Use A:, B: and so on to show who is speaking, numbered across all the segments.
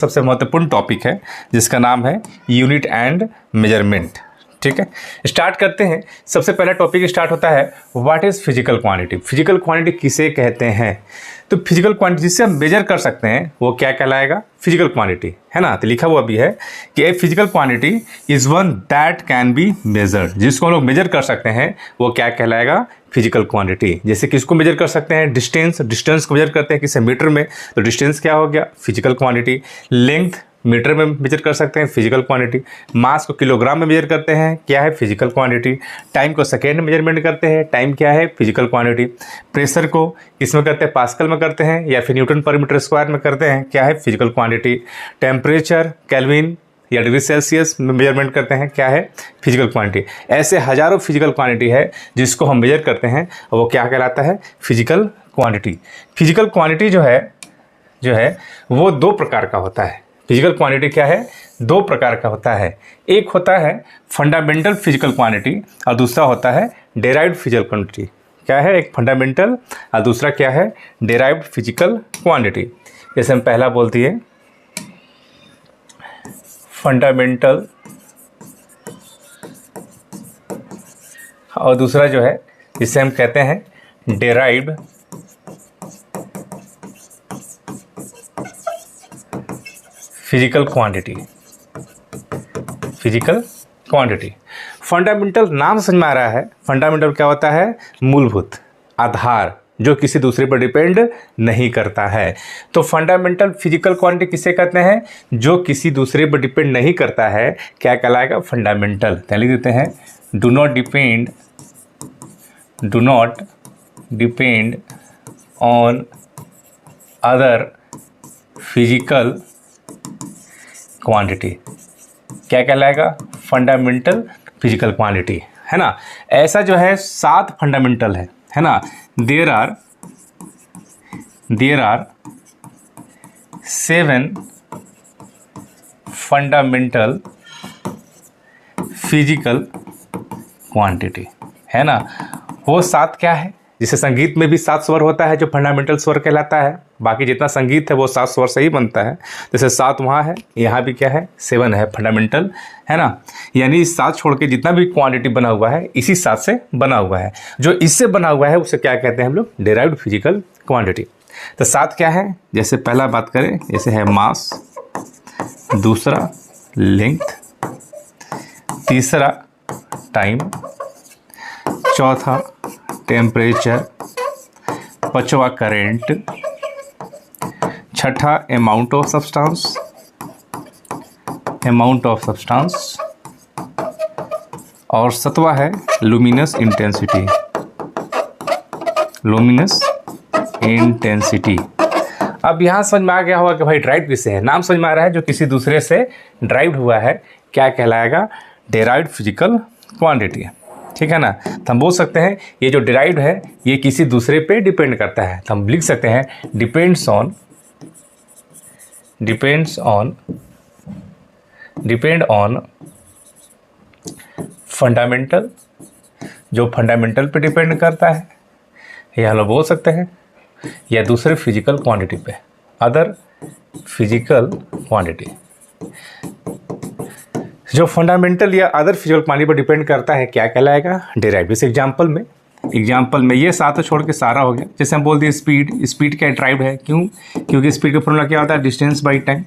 A: सबसे महत्वपूर्ण टॉपिक है जिसका नाम है यूनिट एंड मेजरमेंट। ठीक है, स्टार्ट करते हैं। सबसे पहला टॉपिक स्टार्ट होता है what is physical quantity. Physical quantity किसे कहते हैं? तो फिजिकल क्वांटिटी जिससे हम मेजर कर सकते हैं वो क्या कहलाएगा? फिजिकल क्वांटिटी, है ना। तो लिखा हुआ भी है कि a physical quantity is one that can be measured. जिसको हम लोग मेजर कर सकते हैं वो क्या कहलाएगा? Physical quantity. जैसे किसको मेजर कर सकते हैं? डिस्टेंस को मेजर करते हैं किसे? मीटर में, तो डिस्टेंस क्या हो गया? Physical quantity. लेंथ मीटर में मेजर कर सकते हैं, फिजिकल क्वांटिटी। मास को किलोग्राम में मेजर करते हैं, क्या है? Physical quantity. टाइम को सेकेंड में मेजरमेंट करते हैं, टाइम क्या है? Physical quantity. प्रेशर को किसमें करते हैं? पास्कल में करते हैं या फिर न्यूटन पर मीटर स्क्वायर में करते हैं, क्या है? Physical quantity. टेम्परेचर केल्विन या डिग्री सेल्सियस में मेजरमेंट करते हैं, क्या है? Physical quantity. ऐसे हजारों फिजिकल क्वांटिटी है जिसको हम मेजर करते हैं और वो क्या कहलाता है? Physical quantity. फिजिकल क्वांटिटी जो है वो दो प्रकार का होता है। फिजिकल क्वांटिटी क्या है? दो प्रकार का होता है। एक होता है फंडामेंटल फिजिकल क्वांटिटी और दूसरा होता है डेराइव्ड फिजिकल क्वांटिटी। क्या है? एक फंडामेंटल और दूसरा क्या है? Derived physical quantity. जैसे हम पहला बोलती है फंडामेंटल और दूसरा जो है जिसे हम कहते हैं derived physical quantity. Physical quantity fundamental नाम समझ में आ रहा है। फंडामेंटल क्या होता है? मूलभूत, आधार, जो किसी दूसरे पर डिपेंड नहीं करता है। तो फंडामेंटल फिजिकल क्वांटिटी किसे कहते हैं? जो किसी दूसरे पर डिपेंड नहीं करता है, क्या कहलाएगा? फंडामेंटल। तो लिख देते हैं do not depend on other physical quantity. क्या कहलाएगा? फंडामेंटल फिजिकल क्वांटिटी, है ना। ऐसा जो है 7 फंडामेंटल है ना। There are 7 fundamental physical quantity, है ना। वो 7 क्या है? जिसे संगीत में भी 7 स्वर होता है जो फंडामेंटल स्वर कहलाता है। बाकी जितना संगीत है वो 7 स्वर से ही बनता है। जैसे 7 वहाँ है, यहाँ भी क्या है? 7 है फंडामेंटल, है ना। यानी 7 छोड़ के जितना भी क्वांटिटी बना हुआ है इसी 7 से बना हुआ है। जो इससे बना हुआ है उसे क्या कहते हैं हम लोग? Derived physical quantity. तो 7 क्या है? जैसे पहला बात करें, जैसे है मास, दूसरा लेंथ, तीसरा टाइम, चौथा टेम्परेचर, पांचवा करेंट, छठा अमाउंट ऑफ सब्सटेंस और सातवां है लुमिनस इंटेंसिटी। अब यहाँ समझ में आ गया होगा कि भाई ड्राइव किससे है। नाम समझ में आ रहा है, जो किसी दूसरे से ड्राइव हुआ है, क्या कहलाएगा? डेराइव्ड फिजिकल क्वांटिटी, ठीक है ना। तो हम बोल सकते हैं ये जो डेराइव्ड है ये किसी दूसरे पे डिपेंड करता है। तो हम लिख सकते हैं डिपेंड्स ऑन फंडामेंटल, जो फंडामेंटल पे डिपेंड करता है, या हम लोग बोल सकते हैं या दूसरे फिजिकल क्वांटिटी पे, अदर फिजिकल क्वांटिटी। जो फंडामेंटल या अदर फिजिकल क्वांटिटी पर डिपेंड करता है क्या कहलाएगा? डेराइव्ड। इस एग्जाम्पल में ये 7 छोड़ के सारा हो गया। जैसे हम बोल दिए स्पीड क्या डेराइव्ड है? क्यों? क्योंकि स्पीड का फॉर्मूला क्या होता है? Distance by time.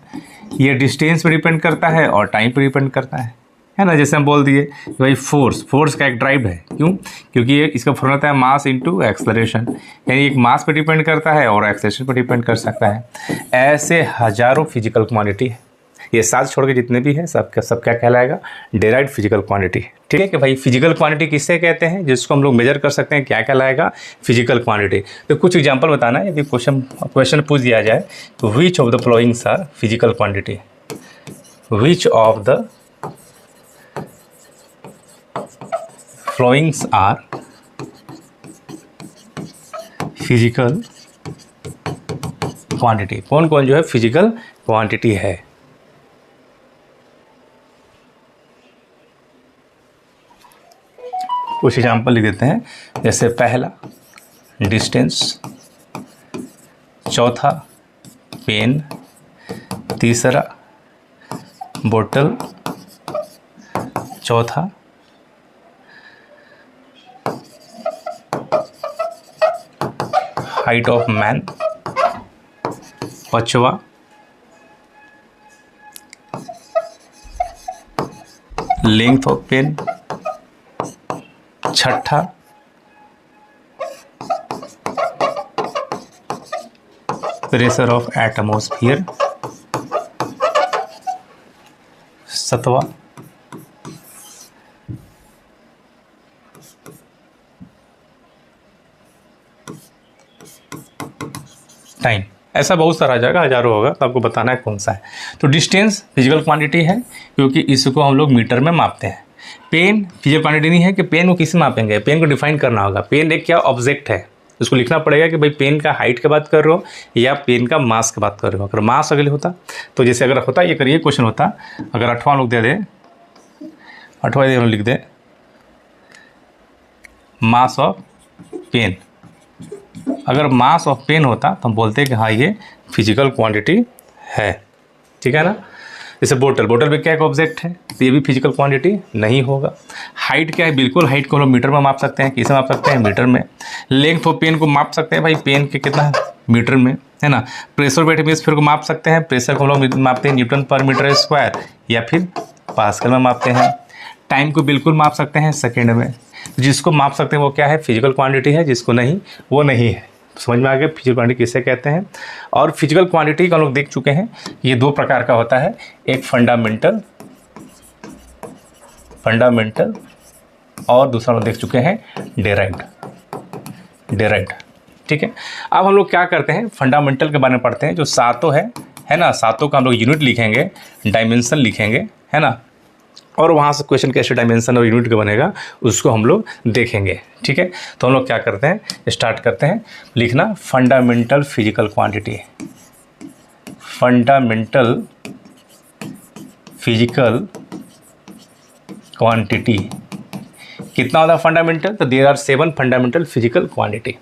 A: ये डिस्टेंस पर डिपेंड करता है और टाइम पर डिपेंड करता है ना। जैसे हम बोल दिए भाई फोर्स का एक ड्राइव है। क्यों? क्योंकि ये इसका फॉर्मूला होता है मास इंटू एक्सेलरेशन, यानी एक मास पर डिपेंड करता है और एक्सेलरेशन पर डिपेंड कर सकता है। ऐसे हजारों फिजिकल क्वांटिटी है। ये 7 छोड़ के जितने भी है सब क्या कहलाएगा? Derived physical quantity. ठीक है कि भाई फिजिकल क्वांटिटी किससे कहते हैं? जिसको हम लोग मेजर कर सकते हैं, क्या कहलाएगा? Physical quantity. तो कुछ एग्जांपल बताना है। यदि क्वेश्चन पूछ दिया जाए तो which of the followings are physical quantity? Which of the followings are physical quantity? कौन कौन जो है फिजिकल क्वांटिटी है? कुछ एग्जाम्पल लिख देते हैं। जैसे पहला डिस्टेंस, चौथा पेन, तीसरा बोतल, चौथा हाइट ऑफ मैन, पांचवा लेंथ ऑफ पेन, छठा प्रेशर ऑफ एटमॉस्फेयर, सातवां टाइम। ऐसा बहुत सारा आ जाएगा, हजारों होगा, तो आपको बताना है कौन सा है। तो डिस्टेंस फिजिकल क्वांटिटी है, क्योंकि इसको हम लोग मीटर में मापते हैं। पेन फिजिकल क्वांटिटी नहीं है कि पेन को किस में मापेंगे, पेन को डिफाइन करना होगा। पेन एक क्या ऑब्जेक्ट है, उसको लिखना पड़ेगा कि भाई पेन का हाइट की बात कर रहे हो या पेन का मास की बात कर रहे हो। अगर मास अगले होता तो जैसे अगर होता ये करिए क्वेश्चन होता, अगर 8वां लोग दे दे, 8वां लिख दे मास ऑफ पेन। अगर मास ऑफ पेन होता तो हम बोलते हैं कि हाँ ये फिजिकल क्वांटिटी है, ठीक है ना। जैसे बोतल में क्या एक ऑब्जेक्ट है, तो ये भी फिजिकल क्वांटिटी नहीं होगा। हाइट क्या है, बिल्कुल हाइट को हम लोग मीटर में माप सकते हैं। किसे माप सकते हैं, मीटर में। लेंथ ऑफ पेन को माप सकते हैं भाई, पेन के कितना मीटर में, है ना। प्रेशर ऑफ एटमॉस्फेयर को माप सकते हैं, प्रेशर को हम लोग मापते हैं न्यूटन पर मीटर स्क्वायर या फिर पास्कल में मापते हैं। टाइम को बिल्कुल माप सकते हैं सेकेंड में। जिसको माप सकते हैं वो क्या है, फिजिकल क्वांटिटी है, जिसको नहीं वो नहीं है। समझ में आ गया फिजिकल क्वांटिटी किसे कहते हैं। और फिजिकल क्वांटिटी का हम लोग देख चुके हैं, ये दो प्रकार का होता है, एक फंडामेंटल और दूसरा हम देख चुके हैं डेराइव्ड। ठीक है। अब हम लोग क्या करते हैं, फंडामेंटल के बारे में पढ़ते हैं। जो सातों है ना, सातों का हम लोग यूनिट लिखेंगे, डायमेंशन लिखेंगे, है ना। और वहाँ से क्वेश्चन कैसे डायमेंशन और यूनिट का बनेगा उसको हम लोग देखेंगे, ठीक है। तो हम लोग क्या करते हैं, स्टार्ट करते हैं लिखना fundamental physical quantity. Fundamental physical quantity कितना होता है फंडामेंटल, तो there are 7 fundamental physical quantity.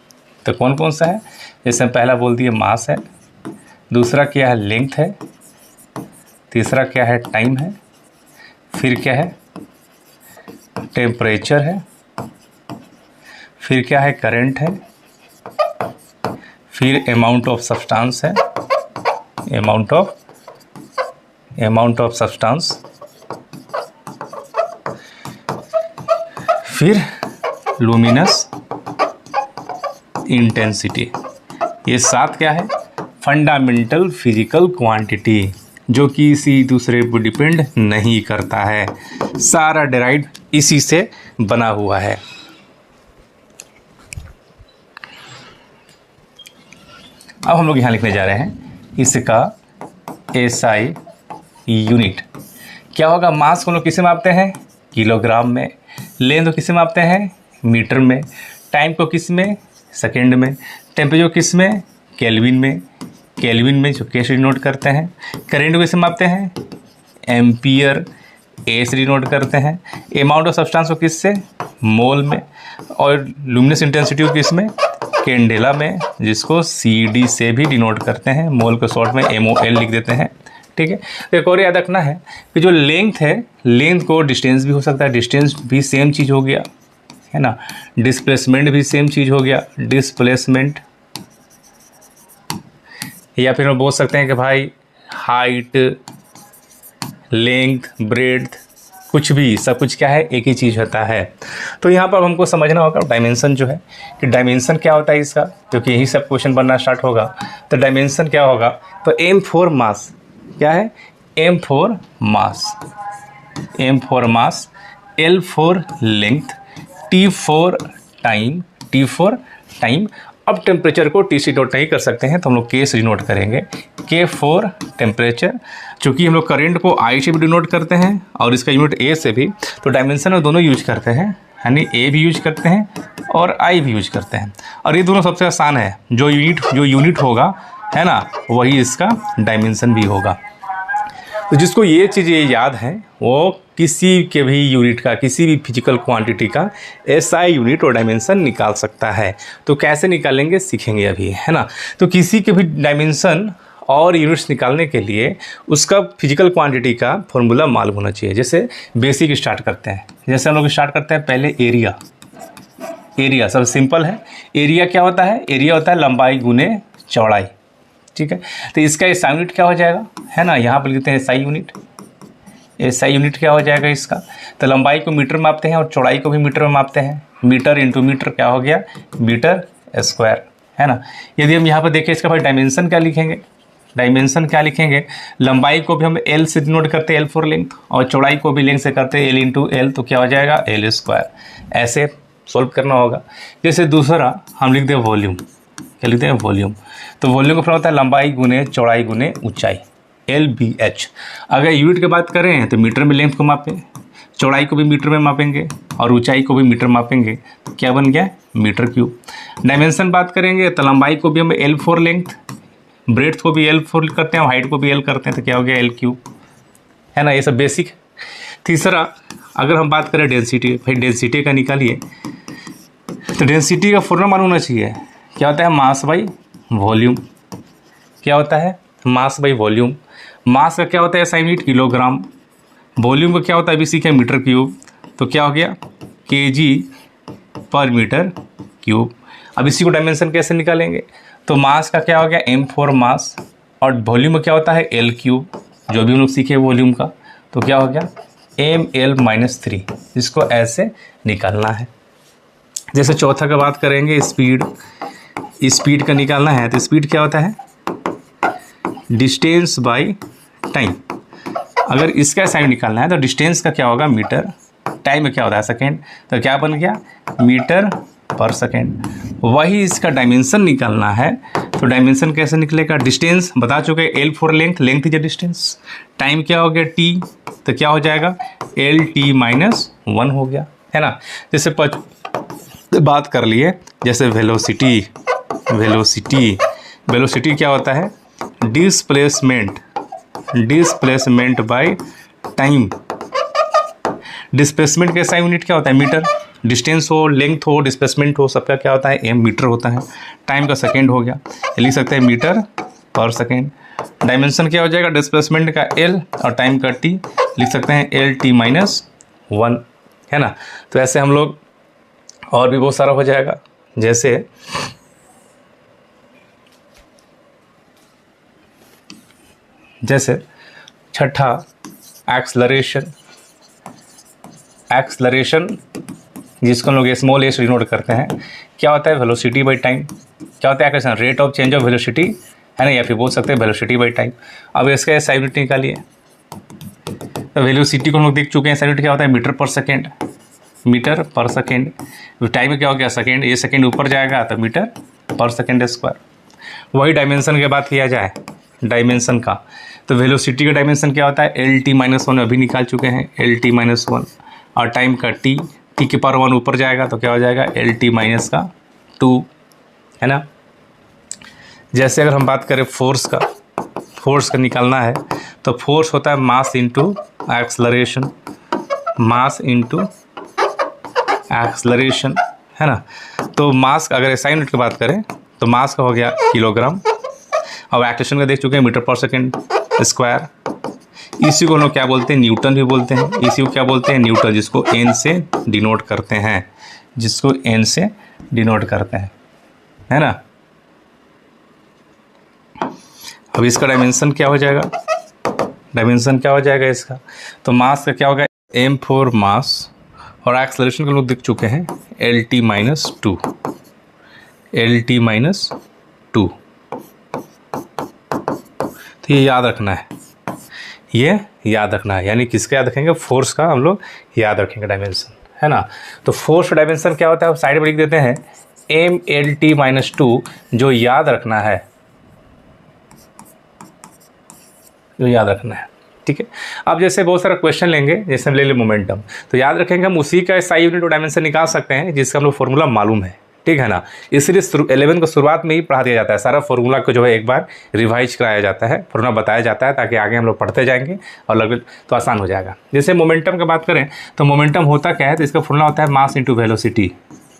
A: तो कौन कौन सा है, जैसे पहला बोल दिए मास है, दूसरा क्या है लेंथ है, तीसरा क्या है टाइम है, फिर क्या है टेम्परेचर है, फिर क्या है करंट है, फिर अमाउंट ऑफ सब्सटेंस है, अमाउंट ऑफ सब्सटेंस, फिर लुमिनस इंटेंसिटी। ये 7 क्या है फंडामेंटल फिजिकल क्वांटिटी, जो कि किसी दूसरे पर डिपेंड नहीं करता है, सारा डेराइव्ड इसी से बना हुआ है। अब हम लोग यहाँ लिखने जा रहे हैं इसका एसआई यूनिट क्या होगा। मास को हम लोग किसे मापते हैं, किलोग्राम में। लेंथ को किसे मापते हैं, मीटर में। टाइम को किस में, सेकेंड में। टेम्परेचर किस में, केल्विन में। केल्विन में जो के से डिनोट करते हैं। करेंट को किसे मापते हैं, एम्पियर, ए से डिनोट करते हैं। अमाउंट ऑफ सब्सटेंस को किससे, मोल में। और लुमिनस इंटेंसिटी को किस में, कैंडेला में, जिसको CD से भी डिनोट करते हैं। मोल को शॉर्ट में MOL लिख देते हैं, ठीक है। तो एक और याद रखना है कि जो लेंथ है, लेंथ को डिस्टेंस भी हो सकता है, डिस्टेंस भी सेम चीज़ हो गया, है ना। डिस्प्लेसमेंट भी सेम चीज़ हो गया, डिस्प्लेसमेंट। या फिर हम बोल सकते हैं कि भाई हाइट, लेंथ, ब्रेड्थ, कुछ भी, सब कुछ क्या है एक ही चीज़ होता है। तो यहाँ पर हमको समझना होगा डायमेंशन जो है कि डायमेंशन क्या होता है इसका, क्योंकि यही सब क्वेश्चन बनना स्टार्ट होगा। तो डायमेंशन क्या होगा, तो M फॉर मास क्या है, M for mass, L for length, T for time. अब टेम्परेचर को T से नोट नहीं कर सकते हैं तो हम लोग K से डिनोट करेंगे, K फॉर टेम्परेचर। चूँकि हम लोग करंट को I से भी डिनोट करते हैं और इसका यूनिट A से भी, तो डायमेंशन में दोनों यूज करते हैं, यानी A भी यूज करते हैं और I भी यूज करते हैं। और ये दोनों सबसे आसान है, जो यूनिट होगा, है ना, वही इसका डायमेंशन भी होगा। तो जिसको ये चीज़ें याद हैं वो किसी के भी यूनिट का, किसी भी फिजिकल क्वांटिटी का SI यूनिट और डायमेंशन निकाल सकता है। तो कैसे निकालेंगे सीखेंगे अभी, है ना। तो किसी के भी डायमेंशन और यूनिट्स निकालने के लिए उसका फिजिकल क्वांटिटी का फॉर्मूला मालूम होना चाहिए। जैसे बेसिक स्टार्ट करते हैं, जैसे हम लोग स्टार्ट करते हैं पहले एरिया। एरिया सब सिंपल है। एरिया क्या होता है? एरिया होता है लंबाई गुने चौड़ाई, ठीक है। तो इसका एसआई यूनिट क्या हो जाएगा, है ना, यहाँ पर लिखते हैं एसआई यूनिट। एसआई यूनिट क्या हो जाएगा इसका? तो लंबाई को मीटर में मापते हैं और चौड़ाई को भी मीटर में मापते हैं। मीटर इंटू मीटर क्या हो गया? मीटर स्क्वायर, है ना। यदि हम यहाँ पर देखें इसका भाई डायमेंशन क्या लिखेंगे? डायमेंशन क्या लिखेंगे? लंबाई को भी हम एल से डिनोट करते हैं, एल फॉर लेंथ, और चौड़ाई को भी लेंथ से करते हैं, एल इंटू एल, तो क्या हो जाएगा? L square. ऐसे सॉल्व करना होगा। जैसे दूसरा हम लिख दें वॉल्यूम। क्या लिखते हैं? वॉल्यूम। तो वॉल्यूम का फॉर्मूला होता है लंबाई गुने चौड़ाई गुने ऊंचाई, LBH। अगर यूनिट की बात करें तो मीटर में लेंथ को मापें, चौड़ाई को भी मीटर में मापेंगे और ऊंचाई को भी मीटर मापेंगे, तो क्या बन गया? Metre cube. डायमेंशन बात करेंगे तो लंबाई को भी हम L फॉर लेंथ, ब्रेड्थ को भी L फॉर करते हैं, हाइट को भी L करते हैं, तो क्या हो गया? L क्यूब, है ना। ये सब बेसिक है। तीसरा अगर हम बात करें डेंसिटी, भाई डेंसिटी का निकालिए, तो डेंसिटी का फॉर्मूला मालूम होना चाहिए। क्या होता है? Mass by volume. क्या होता है? Mass by volume. मास का क्या होता है? SI unit kilogram. वॉल्यूम का क्या होता है? अभी सीखे मीटर क्यूब। तो क्या हो गया? kg पर मीटर क्यूब। अब इसी को डायमेंशन कैसे निकालेंगे? तो मास का क्या हो गया? m फॉर मास, और वॉल्यूम में क्या होता है? L क्यूब, जो भी हम लोग सीखे वॉल्यूम का। तो क्या हो गया? ml-3। इसको ऐसे निकालना है। जैसे चौथा का बात करेंगे स्पीड। स्पीड का निकालना है तो स्पीड क्या होता है? Distance by time. अगर इसका साइन निकालना है तो डिस्टेंस का क्या होगा? मीटर। टाइम में क्या होता है? सेकेंड। तो क्या बन गया? मीटर पर सेकेंड। वही इसका डायमेंशन निकालना है तो डायमेंशन कैसे निकलेगा? डिस्टेंस बता चुके, L for length, length is distance. Time क्या हो गया? टी, तो क्या हो जाएगा? LT-1 हो गया, है ना। जैसे बात कर लिए जैसे वेलोसिटी। वेलोसिटी, वेलोसिटी क्या होता है? Displacement, displacement by time. Displacement का SI यूनिट क्या होता है? मीटर। डिस्टेंस हो, लेंथ हो, डिस्प्लेसमेंट हो, सबका क्या होता है? m मीटर होता है। टाइम का सेकेंड हो गया, लिख सकते हैं मीटर पर सेकेंड। डायमेंशन क्या हो जाएगा? डिस्प्लेसमेंट का L और टाइम का T, लिख सकते हैं LT-1, है ना। तो ऐसे हम लोग और भी बहुत सारा हो जाएगा। जैसे छठा एक्सलरेशन। एक्सलरेशन जिसको हम लोग स्मॉल s डिनोट करते हैं, क्या होता है? Velocity by time. क्या होता है acceleration? Rate of change of velocity, है ना, या फिर बोल सकते हैं वेलोसिटी बाई टाइम। अब इसका SI यूनिट निकालिए। तो वेलोसिटी को हम लोग देख चुके हैं, SI यूनिट क्या होता है? मीटर पर सेकेंड। मीटर पर सेकेंड। टाइम में क्या हो गया? सेकेंड। ये सेकेंड ऊपर जाएगा तो मीटर पर सेकेंड स्क्वायर। वही डायमेंशन की बात किया जाए, डायमेंशन का, तो वेलोसिटी का डायमेंशन क्या होता है? LT-1 अभी निकाल चुके हैं, LT-1। और टाइम का T के पावर 1 ऊपर जाएगा तो क्या हो जाएगा? LT-2, है ना। जैसे अगर हम बात करें फोर्स का, फोर्स का निकालना है तो फोर्स होता है mass into acceleration. Mass into acceleration, है ना। तो मास का अगर SI यूनिट की बात करें तो मास का हो गया किलोग्राम, और एक्सलेशन का देख चुके हैं मीटर पर सेकेंड स्क्वायर। इसी को हम लोग क्या बोलते हैं? न्यूटन भी बोलते हैं। इसी को क्या बोलते हैं? न्यूटन, जिसको N से डिनोट करते हैं, जिसको N से डिनोट करते हैं, है ना। अब इसका डायमेंशन क्या हो जाएगा? डायमेंशन क्या हो जाएगा इसका? तो मास का क्या होगा? M फॉर मास, और एक्सलरेशन को लोग देख चुके हैं LT-2। LT-2, तो ये याद रखना है, ये याद रखना है। यानी किसका याद रखेंगे? फोर्स का हम लोग याद रखेंगे डायमेंशन, है ना। तो फोर्स डायमेंशन क्या होता है? साइड में लिख देते हैं MLT-2, जो याद रखना है, जो याद रखना है, ठीक है। अब जैसे बहुत सारा क्वेश्चन लेंगे, जैसे हम ले लें मोमेंटम, तो याद रखेंगे हम उसी का SI यूनिट और डायमेंशन निकाल सकते हैं जिसका हम लोग फॉर्मूला मालूम है, ठीक है ना। इसलिए 11 को शुरुआत में ही पढ़ा दिया जाता है, सारा फॉर्मूला को जो है एक बार रिवाइज कराया जाता है, फॉर्मूला बताया जाता है, ताकि आगे हम लोग पढ़ते जाएंगे और लगे तो आसान हो जाएगा। जैसे मोमेंटम की बात करें तो मोमेंटम होता क्या है? तो इसका फॉर्मूला होता है mass into velocity.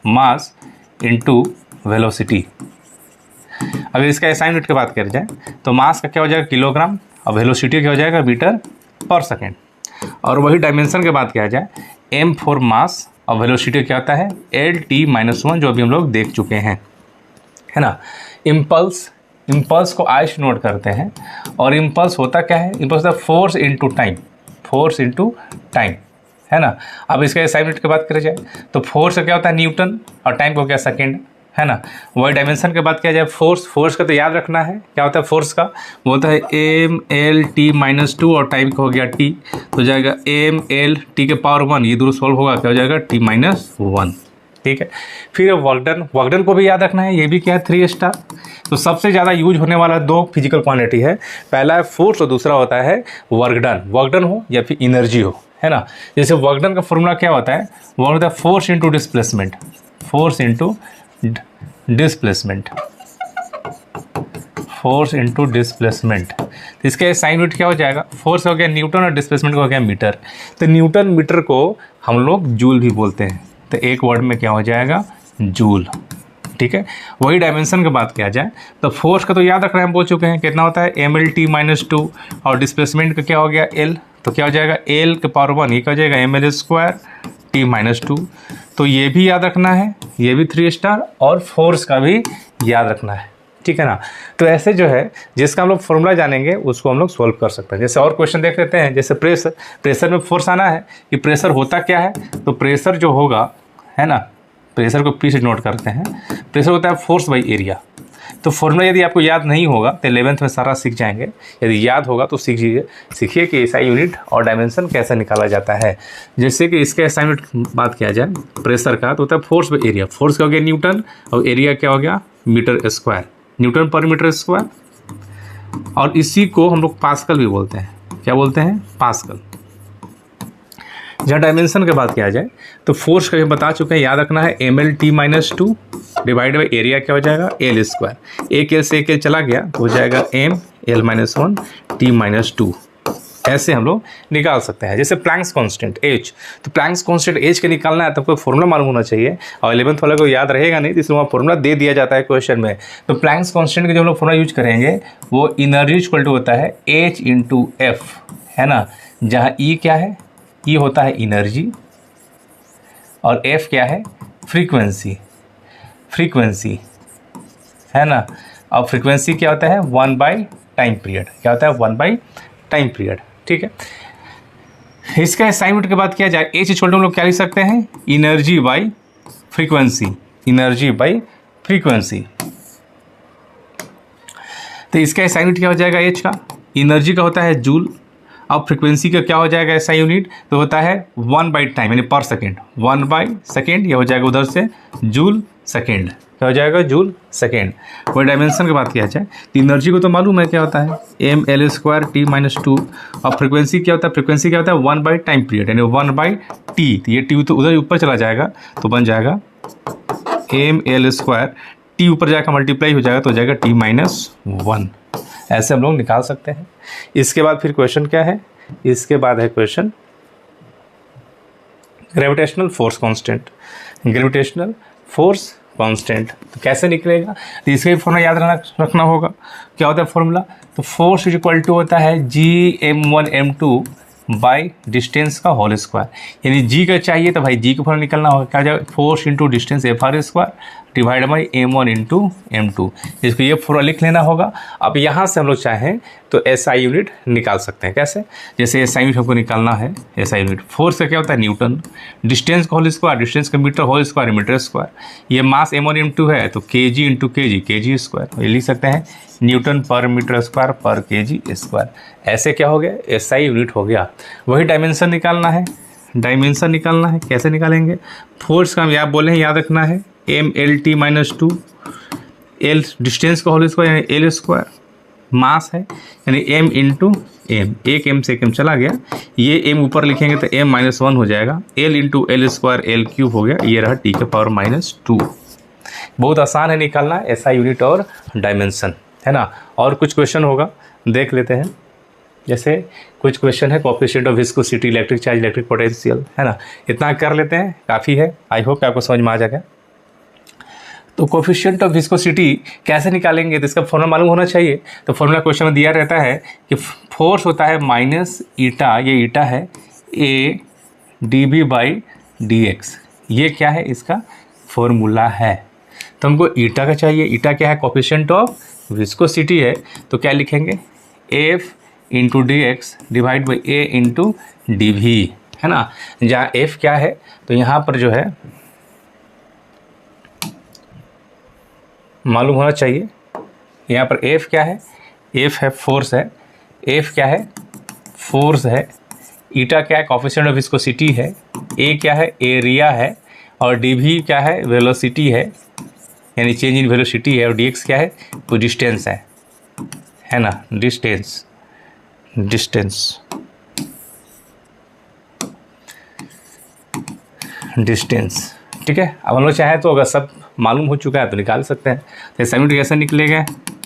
A: Mass into velocity. अगर इसका एसआई यूनिट की बात करी जाए तो मास का क्या हो जाएगा किलोग्राम और वेलोसिटी क्या हो जाएगा मीटर पर सेकेंड। और वही डायमेंशन की बात किया जाए m फॉर मास और वेलोसिटी क्या होता है L-T-1 जो अभी हम लोग देख चुके हैं, है ना। इम्पल्स को आई से नोट करते हैं और इम्पल्स होता क्या है, इम्पल्स होता है फोर्स इनटू टाइम, है ना। अब इसका एसआई यूनिट की बात करी जाए तो फोर्स का क्या होता है न्यूटन और टाइम को क्या सेकेंड, है ना। वही डायमेंशन की बात किया जाए फोर्स का तो याद रखना है क्या होता है फोर्स का, वो होता है M-L-T-2 और टाइम का हो गया T, तो जाएगा M-L-T के पावर 1, ये दूर सोल्व होगा क्या हो जाएगा T-1, ठीक है। फिर वर्कडन को भी याद रखना है, ये भी क्या है 3 स्टार। तो सबसे ज़्यादा यूज होने वाला 2 फिजिकल क्वांटिटी है, पहला है फोर्स और दूसरा होता है वर्कडन हो या फिर एनर्जी हो, है ना। जैसे वर्कडन का फॉर्मूला क्या होता है, वो होता है फोर्स इंटू डिस्प्लेसमेंट। तो इसका साइन यूनिट क्या हो जाएगा, फोर्स हो गया न्यूटन और डिस्प्लेसमेंट हो गया मीटर। तो न्यूटन मीटर को हम लोग जूल भी बोलते हैं, तो एक वर्ड में क्या हो जाएगा जूल, ठीक है। वही डायमेंशन की बात किया जाए तो फोर्स का तो याद रखना है, हम बोल चुके हैं कितना होता है ML-T-2 और डिस्प्लेसमेंट का क्या हो गया L, तो क्या हो जाएगा L के पावर 1, ये क्या हो जाएगा ML² T-2। तो ये भी याद रखना है, ये भी 3 स्टार और फोर्स का भी याद रखना है, ठीक है ना। तो ऐसे जो है जिसका हम लोग फॉर्मूला जानेंगे उसको हम लोग सोल्व कर सकते हैं। जैसे और क्वेश्चन देख लेते हैं, जैसे प्रेशर में फोर्स आना है कि प्रेशर होता क्या है, तो प्रेशर जो होगा, है ना, प्रेशर को पी से नोट करते हैं, प्रेशर होता है फोर्स बाई एरिया। तो फॉर्मूला यदि आपको याद नहीं होगा तो 11th में सारा सीख जाएंगे, यदि याद होगा तो सीखिए कि एसआई यूनिट और डायमेंशन कैसे निकाला जाता है। जैसे कि इसके एसआई यूनिट बात किया जाए प्रेशर का तो होता है फोर्स बाई एरिया, फोर्स क्या हो गया न्यूटन और एरिया क्या हो गया मीटर स्क्वायर, न्यूटन पर मीटर स्क्वायर। और इसी को हम लोग पास्कल भी बोलते हैं, क्या बोलते हैं पास्कल। जहाँ डायमेंशन की बात किया जाए तो फोर्स का बता चुके हैं, याद रखना है ML-T-2 डिवाइड बाई एरिया क्या हो जाएगा L², एक L से एक L चला गया तो हो जाएगा ML-1 T-2। ऐसे हम लोग निकाल सकते हैं। जैसे प्लैंक्स कांस्टेंट H, तो प्लैंक्स कांस्टेंट H के निकालना है तो आपको फॉर्मूला मालूम होना चाहिए, और 11th वाले को याद रहेगा नहीं तो इसमें वहाँ फॉर्मूला दे दिया जाता है क्वेश्चन में। तो प्लैंक्स कांस्टेंट के जो हम लोग फॉर्मूला यूज करेंगे वो एनर्जी इक्वल टू होता है H/F, है ना, जहाँ E क्या है, E होता है एनर्जी और F क्या है फ्रीक्वेंसी, है ना। और फ्रीक्वेंसी क्या होता है 1/टाइम पीरियड, क्या होता है 1/टाइम पीरियड, ठीक है। इसका असाइनमेंट के बाद किया जाए H इक्वल टू हम लोग क्या लिख सकते हैं एनर्जी बाई फ्रीक्वेंसी, तो इसका असाइनमेंट क्या हो जाएगा H का, एनर्जी का होता है जूल, अब फ्रीक्वेंसी का क्या हो जाएगा ऐसा यूनिट, तो होता है 1/टाइम यानी पर सेकेंड, 1/सेकेंड, ये हो जाएगा उधर से जूल सेकेंड, क्या हो जाएगा जूल सेकेंड। वही डायमेंशन की बात किया जाए तो एनर्जी को तो मालूम है क्या होता है ML² T-2 और फ्रीक्वेंसी क्या होता है, फ्रीक्वेंसी क्या होता है 1/टाइम पीरियड यानी 1/T, तो ये T तो उधर ऊपर चला जाएगा तो बन जाएगा ML² T ऊपर जाकर मल्टीप्लाई हो जाएगा तो हो जाएगा T-1। ऐसे हम लोग निकाल सकते हैं। इसके बाद फिर क्वेश्चन क्या है, इसके बाद है क्वेश्चन ग्रेविटेशनल फोर्स कांस्टेंट, तो कैसे निकलेगा, तो इसका भी फॉर्मूला याद रखना होगा। क्या होता है फॉर्मूला, तो फोर्स इज इक्वल टू होता है G(m1m2) बाई डिस्टेंस का होल स्क्वायर, यानी G का चाहिए तो भाई G का फॉर्मूला निकलना होगा, क्या हो जाएगा force into distance FR² divide by M1 into M2, इसको ये फॉर्मूला लिख लेना होगा। अब यहाँ से हम लोग चाहें तो SI यूनिट निकाल सकते हैं, कैसे, जैसे SI यूनिट हमको निकालना है, SI यूनिट फोर्स का क्या होता है न्यूटन, डिस्टेंस का होल स्क्वायर, डिस्टेंस का metre whole square metre square, ये मास M1 M2 है तो kg इंटू kg स्क्वायर, ये लिख सकते हैं न्यूटन पर मीटर स्क्वायर पर kg स्क्वायर। ऐसे क्या हो गया SI यूनिट हो गया। वही डायमेंशन निकालना है, कैसे निकालेंगे, फोर्स का हम यहाँ बोले हैं याद रखना है ML-T-2, L डिस्टेंस का होल स्क्वायर यानी L², मास है यानी M इंटू M, एक M से एक M चला गया, ये M ऊपर लिखेंगे तो M-1 हो जाएगा, L इंटू L² L³ हो गया, ये रहा T के पावर -2। बहुत आसान है निकालना SI यूनिट और डायमेंशन, है ना। और कुछ क्वेश्चन होगा देख लेते हैं, जैसे कुछ क्वेश्चन है coefficient of viscosity, electric charge, electric potential, है ना, इतना कर लेते हैं काफ़ी है, आई होप कि आपको समझ में आ जाएगा। तो कोफिशिएंट ऑफ विस्कोसिटी कैसे निकालेंगे, तो इसका फॉर्मूला मालूम होना चाहिए। तो फॉर्मूला क्वेश्चन में दिया रहता है कि फोर्स होता है माइनस ईटा, ये ईटा है, A D B by D X, ये क्या है, इसका फॉर्मूला है। तो हमको ईटा का चाहिए, ईटा क्या है, कोफिशिएंट ऑफ विस्कोसिटी है। तो क्या लिखेंगे, F into D X divide by A into D V, है ना। जहाँ एफ क्या है, तो यहाँ पर जो है मालूम होना चाहिए, यहाँ पर एफ क्या है, एफ है फोर्स है, एफ क्या है, फोर्स है, ईटा क्या है, कोफिशिएंट ऑफ विस्कोसिटी है, ए क्या है, एरिया है, और डी वी क्या है, वेलोसिटी है, यानी चेंज इन वेलोसिटी है, और डी एक्स क्या है, वो डिस्टेंस है ना, डिस्टेंस, ठीक है। अब हम लोग चाहें तो अगर सब मालूम हो चुका है तो निकाल सकते हैं। तो असाइनमेंट कैसे निकलेगा,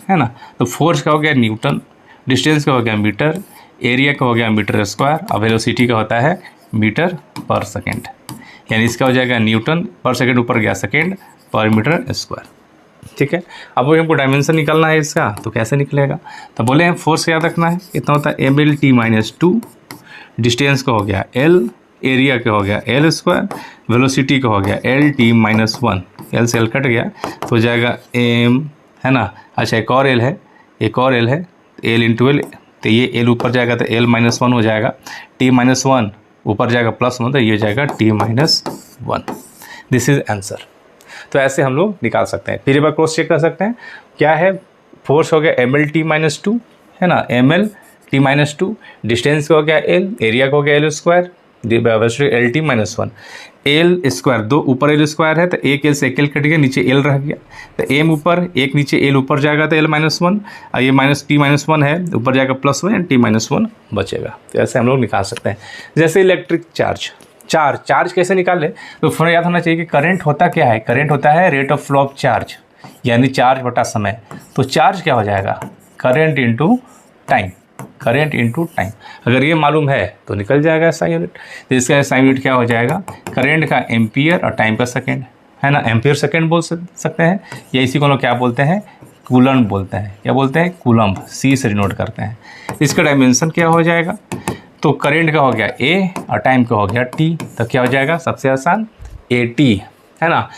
A: है ना। तो फोर्स का हो गया न्यूटन, डिस्टेंस का हो गया मीटर, एरिया का हो गया मीटर स्क्वायर, और वेलोसिटी का होता है मीटर पर सेकेंड, यानी इसका हो जाएगा न्यूटन पर सेकेंड, ऊपर गया सेकेंड पर मीटर स्क्वायर, ठीक है। अब वो हमको डायमेंशन निकालना है इसका, तो कैसे निकलेगा, तो बोले हैं फोर्स याद रखना है, कितना होता है mL/t-2, डिस्टेंस का हो गया L, एरिया का हो गया L स्क्वायर, वेलोसिटी का हो गया L/t-1, L से L कट गया तो हो जाएगा m, है ना। अच्छा एक और L है, L इंटू L, तो ये L ऊपर जाएगा तो L-1 हो जाएगा, T-1 ऊपर जाएगा +1, तो ये हो जाएगा T-1। This is answer. तो ऐसे हम लोग निकाल सकते हैं। फिर एक बार क्रॉस चेक कर सकते हैं, क्या है, फोर्स हो गया mL/t-2, है ना, mL/t-2, डिस्टेंस का हो गया L, एरिया का हो गया L square, L/t-1, L square, दो ऊपर L स्क्वायर है तो एक L से एक L कट गया, नीचे L रह गया, तो m ऊपर एक नीचे L ऊपर जाएगा तो L-1, और ये -t-1 है, ऊपर जाएगा +1, t-1 बचेगा। तो ऐसे हम लोग निकाल सकते हैं। जैसे इलेक्ट्रिक चार्ज कैसे निकाले, तो फॉर्मूला याद होना चाहिए कि करंट होता क्या है, करंट होता है rate of flow of charge, यानी चार्ज बटा समय। तो चार्ज क्या हो जाएगा, करंट इंटू टाइम, अगर ये मालूम है तो निकल जाएगा SI यूनिट। तो इसका SI यूनिट क्या हो जाएगा, करंट का एम्पियर और टाइम का सेकेंड, है ना, एम्पियर सेकेंड बोल सकते हैं, या इसी को लोग क्या बोलते हैं, कूलम्ब बोलते हैं, क्या बोलते हैं, कूलम्ब, C से डिनोट करते हैं। इसका डायमेंशन क्या हो जाएगा, तो करंट का हो गया A और टाइम का हो गया T, तो क्या हो जाएगा, सबसे आसान AT, है ना।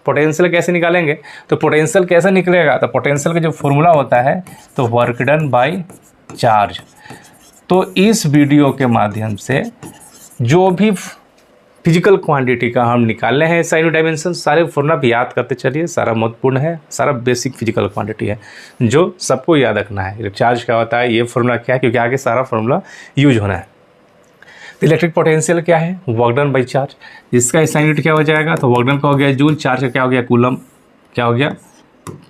A: पोटेंशियल कैसे निकालेंगे, तो पोटेंशियल कैसे निकलेगा, तो पोटेंशियल का जो फॉर्मूला होता है तो वर्क डन बाय चार्ज। तो इस वीडियो के माध्यम से जो भी फिजिकल क्वांटिटी का हम निकालने हैं साइन डायमेंशन, सारे फॉर्मूला भी याद करते चलिए, सारा महत्वपूर्ण है, सारा बेसिक फिजिकल क्वांटिटी है जो सबको याद रखना है। चार्ज क्या होता है, ये फॉर्मूला क्या है, क्योंकि आगे सारा फॉर्मूला यूज होना है। तो इलेक्ट्रिक पोटेंशियल क्या है, वर्क डन बाय चार्ज, इसका SI यूनिट क्या हो जाएगा, तो वर्क डन का हो गया जूल, चार्ज का क्या हो गया, कूलम्ब, क्या हो गया,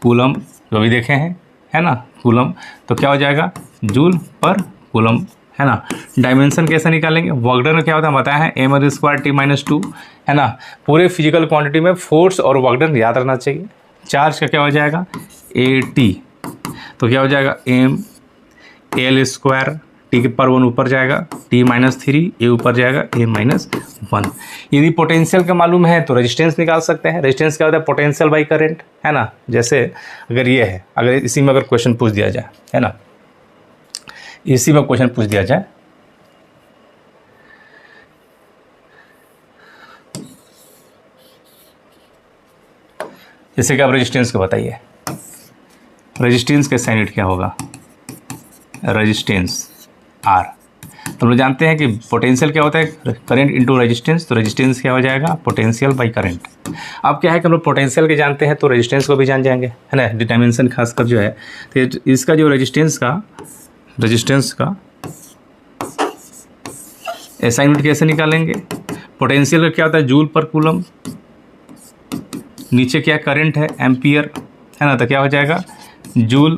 A: कूलम्ब, जो भी देखे हैं, है ना, कूलम्ब, तो क्या हो जाएगा, जूल पर कूलम्ब, है ना। डायमेंशन कैसे निकालेंगे, वर्क डन क्या होता है बताया है, mL/t-2, है ना। पूरे फिजिकल क्वांटिटी में फोर्स और वर्क डन याद रखना चाहिए। चार्ज का क्या हो जाएगा, AT, तो क्या हो जाएगा, mL², T के पर 1 ऊपर जाएगा, T-3, A ऊपर जाएगा, A-1। यदि पोटेंशियल का मालूम है तो रेजिस्टेंस निकाल सकते हैं। रेजिस्टेंस क्या होता है, पोटेंशियल बाई करंट, है ना। जैसे अगर ये है, अगर इसी में अगर क्वेश्चन पूछ दिया जाए, है ना, इसी में क्वेश्चन पूछ दिया जाए, जैसे कि आप रेजिस्टेंस को बताइए, रेजिस्टेंस का साइन यूनिट क्या होगा, रेजिस्टेंस R। तो हम लोग जानते हैं कि पोटेंशियल क्या होता है, करंट इंटू रेजिस्टेंस, तो रेजिस्टेंस क्या हो जाएगा, पोटेंशियल बाई करंट। अब क्या है कि हम लोग पोटेंशियल के जानते हैं तो रेजिस्टेंस को भी जान जाएंगे, है ना, डायमेंशन खासकर जो है। तो इसका जो रेजिस्टेंस का SI यूनिट कैसे निकालेंगे, पोटेंशियल का क्या होता है, जूल पर कूलम्ब, नीचे क्या करंट है, एम्पियर, है ना, तो क्या हो जाएगा, जूल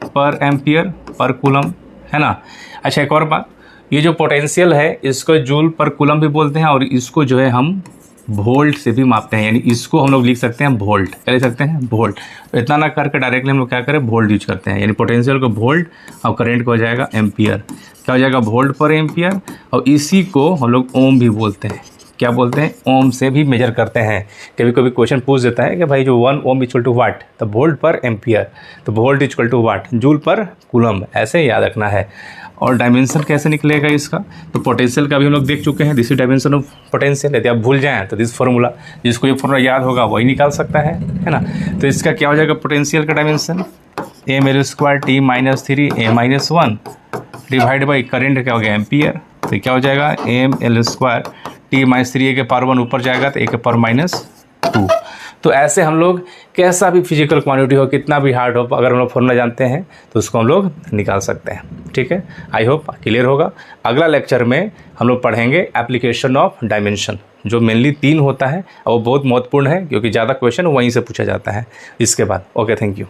A: पर एम्पियर पर कूलम्ब, है ना। अच्छा एक और बात, ये जो पोटेंशियल है इसको जूल पर कूलम्ब भी बोलते हैं, और इसको जो है हम वोल्ट से भी मापते हैं, यानी इसको हम लोग लिख सकते हैं वोल्ट, क्या लिख सकते हैं, वोल्ट। तो इतना ना करके डायरेक्टली हम लोग क्या करें, वोल्ट यूज करते हैं, यानी पोटेंशियल को वोल्ट और करंट को हो जाएगा एम्पियर, क्या हो जाएगा, वोल्ट पर एम्पियर, और इसी को हम लोग ओम भी बोलते हैं, क्या बोलते हैं, ओम से भी मेजर करते हैं। कभी कभी क्वेश्चन पूछ देता है कि भाई जो 1 ओम इक्वल टू वाट, तो वोल्ट पर एम्पियर, तो volt equal to watt, joule per coulomb, ऐसे याद रखना है। और डायमेंशन कैसे निकलेगा इसका, तो पोटेंशियल का भी हम लोग देख चुके हैं, this is dimension of potential. यदि आप भूल जाएं तो दिस फार्मूला, जिसको ये फार्मूला याद होगा वही निकाल सकता है ना। तो इसका क्या हो जाएगा पोटेंशियल का dimension, M L square T minus 3 A minus 1 divide by current क्या हो गया एम्पियर, तो क्या हो जाएगा M L square T minus 3 A के पावर 1 ऊपर जाएगा तो ए के पावर माइनस 2। तो ऐसे हम लोग कैसा भी फिजिकल क्वांटिटी हो, कितना भी हार्ड हो, अगर हम लोग फॉर्मूला जानते हैं तो उसको हम लोग निकाल सकते हैं। ठीक है, आई होप क्लियर होगा। अगला लेक्चर में हम लोग पढ़ेंगे एप्लीकेशन ऑफ डायमेंशन, जो मेनली 3 होता है और वो बहुत महत्वपूर्ण है क्योंकि ज़्यादा क्वेश्चन वहीं से पूछा जाता है इसके बाद। Okay, thank you.